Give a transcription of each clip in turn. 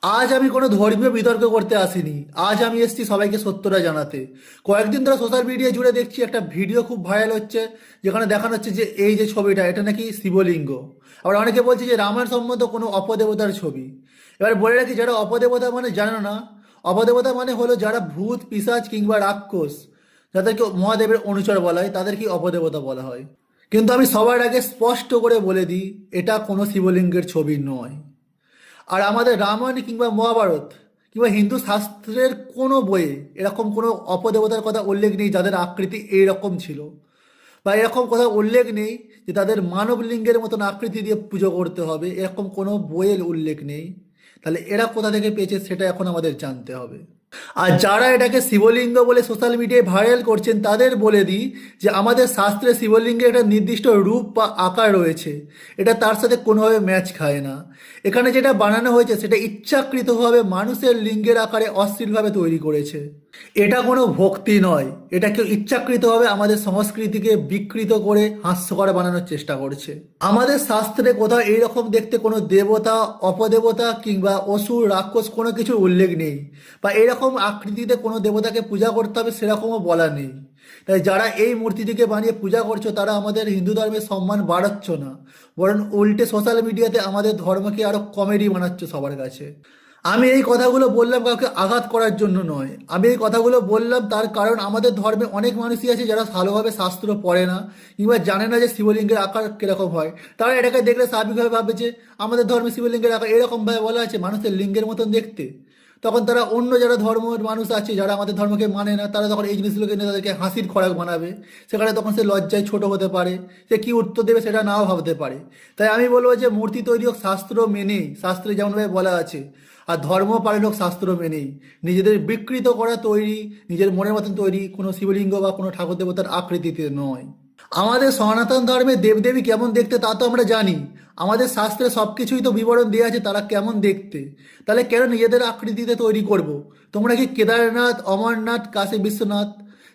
আজ আমি কোনো ধর্মীয় বিতর্ক করতে আসিনি। আজ আমি এসেছি সবাইকে সত্যটা জানাতে। কয়েকদিন ধরে সোশ্যাল মিডিয়া জুড়ে দেখছি একটা ভিডিও খুব ভাইরাল হচ্ছে, যেখানে দেখানো হচ্ছে যে এই যে ছবিটা এটা নাকি শিবলিঙ্গ। আবার অনেকে বলছে যে রামায়ণ সম্বন্ধ কোনো অপদেবতার ছবি। এবার বলে রাখি, যারা অপদেবতা মানে জানো না, অপদেবতা মানে হলো যারা ভূত পিশাচ কিংবা রাক্ষস, যাদেরকে মহাদেবের অনুচর বলা হয় তাদেরকে অপদেবতা বলা হয়। কিন্তু আমি সবার আগে স্পষ্ট করে বলে দিই, এটা কোনো শিবলিঙ্গের ছবি নয়। আর আমাদের রামায়ণ কিংবা মহাভারত কিংবা হিন্দু শাস্ত্রের কোনো বইয়ে এরকম কোনো অপদেবতার কথা উল্লেখ নেই যাদের আকৃতি এইরকম ছিল, বা এরকম কথা উল্লেখ নেই যে তাদের মানব লিঙ্গের মতন আকৃতি দিয়ে পুজো করতে হবে, এরকম কোনো বইয়ের উল্লেখ নেই। তাহলে এরা কোথা থেকে পেয়েছে সেটা এখন আমাদের জানতে হবে। আর যারা এটাকে শিবলিঙ্গ বলে সোশ্যাল মিডিয়ায় ভাইরাল করছেন তাদের বলে দিই যে আমাদের শাস্ত্রে শিবলিঙ্গের একটা নির্দিষ্ট রূপ বা আকার রয়েছে, এটা তার সাথে কোনোভাবে ম্যাচ খায় না। এখানে যেটা বানানো হয়েছে সেটা ইচ্ছাকৃতভাবে মানুষের লিঙ্গের আকারে অশ্লীলভাবে তৈরি করেছে। এটা কোনো ভক্তি নয়, এটা কেউ ইচ্ছাকৃতভাবে আমাদের সংস্কৃতিকে বিকৃত করে হাস্যকর বানানোর চেষ্টা করছে। আমাদের শাস্ত্রে কোথাও এইরকম দেখতে কোনো দেবতা, অপদেবতা কিংবা অসুর রাক্ষস কোনো কিছুর উল্লেখ নেই, বা এরকম আকৃতিতে কোনো দেবতাকে পূজা করতে হবে সেরকমও বলা নেই। তাই যারা এই মূর্তিটিকে বানিয়ে পূজা করছো তারা আমাদের হিন্দু ধর্মের সম্মান বাড়াচ্ছ না, বরং উল্টে সোশ্যাল মিডিয়াতে আমাদের ধর্মকে আরো কমেডি বানাচ্ছ সবার কাছে। আমি এই কথাগুলো বললাম কাউকে আঘাত করার জন্য নয়, আমি এই কথাগুলো বললাম তার কারণ আমাদের ধর্মে অনেক মানুষই আছে যারা ভালোভাবে শাস্ত্র পড়ে না কিংবা জানে না যে শিবলিঙ্গের আকার কিরকম হয়। তারা এটাকে দেখলে স্বাভাবিকভাবে ভাবে যে আমাদের ধর্মে শিবলিঙ্গের আকার এরকমভাবে বলা আছে মানুষের লিঙ্গের মতন দেখতে। তখন তারা অন্য যারা ধর্মের মানুষ আছে যারা আমাদের ধর্মকে মানে না, তারা তখন এই জিনিসগুলোকে নিয়ে তাদেরকে হাসির খোরাক বানাবে। সেখানে তখন সে লজ্জায় ছোট হতে পারে, সে কী উত্তর দেবে সেটা নাও ভাবতে পারে। তাই আমি বলবো যে মূর্তি তৈরি হোক শাস্ত্র মেনেই, শাস্ত্রে যেমনভাবে বলা আছে, আর ধর্ম পালন হোক শাস্ত্র মেনেই। নিজেদের বিকৃত করা তৈরি, নিজের মনের মতন তৈরি কোনো শিবলিঙ্গ বা কোনো ঠাকুর দেবতার আকৃতিতে নয়। আমাদের সনাতন ধর্মে দেবদেবী কেমন দেখতে তা তো আমরা জানি, আমাদের শাস্ত্রে সব কিছুই তো বিবরণ দেওয়া আছে তারা কেমন দেখতে। তাহলে কেন নিজেদের আকৃতিতে তৈরি করব? তোমরা কি কেদারনাথ, অমরনাথ, কাশী বিশ্বনাথ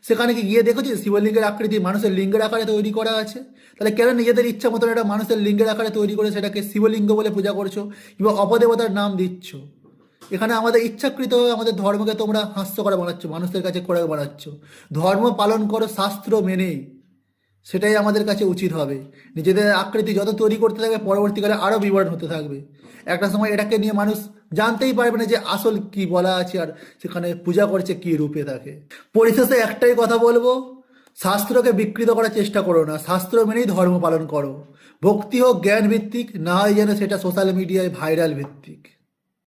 সেখানে কি গিয়ে দেখেছো শিবলিঙ্গের আকৃতি মানুষের লিঙ্গের আকারে তৈরি করা আছে? তাহলে কেন নিজেদের ইচ্ছা মতন একটা মানুষের লিঙ্গের আকারে তৈরি করে সেটাকে শিবলিঙ্গ বলে পূজা করছো কিংবা অপদেবতার নাম দিচ্ছ? এখানে আমাদের ইচ্ছাকৃতভাবে আমাদের ধর্মকে তোমরা হাস্যকর বানাচ্ছ, মানুষের কাছে করে বানাচ্ছ। ধর্ম পালন করো শাস্ত্র মেনেই, সেটাই আমাদের কাছে উচিত হবে। নিজেদের আকৃতি যত তৈরি করতে থাকবে পরবর্তীকালে আরও বিবরণ হতে থাকবে। একটা সময় এটাকে নিয়ে মানুষ জানতেই পারবে না যে আসল কি বলা আছে আর সেখানে পূজা করছে কি রূপে থাকে। পরিশেষে একটাই কথা বলবো, শাস্ত্রকে বিকৃত করার চেষ্টা করো না, শাস্ত্র মেনেই ধর্ম পালন করো। ভক্তি হোক জ্ঞান ভিত্তিক, না হয় যেন সেটা সোশ্যাল মিডিয়ায় ভাইরাল ভিত্তিক।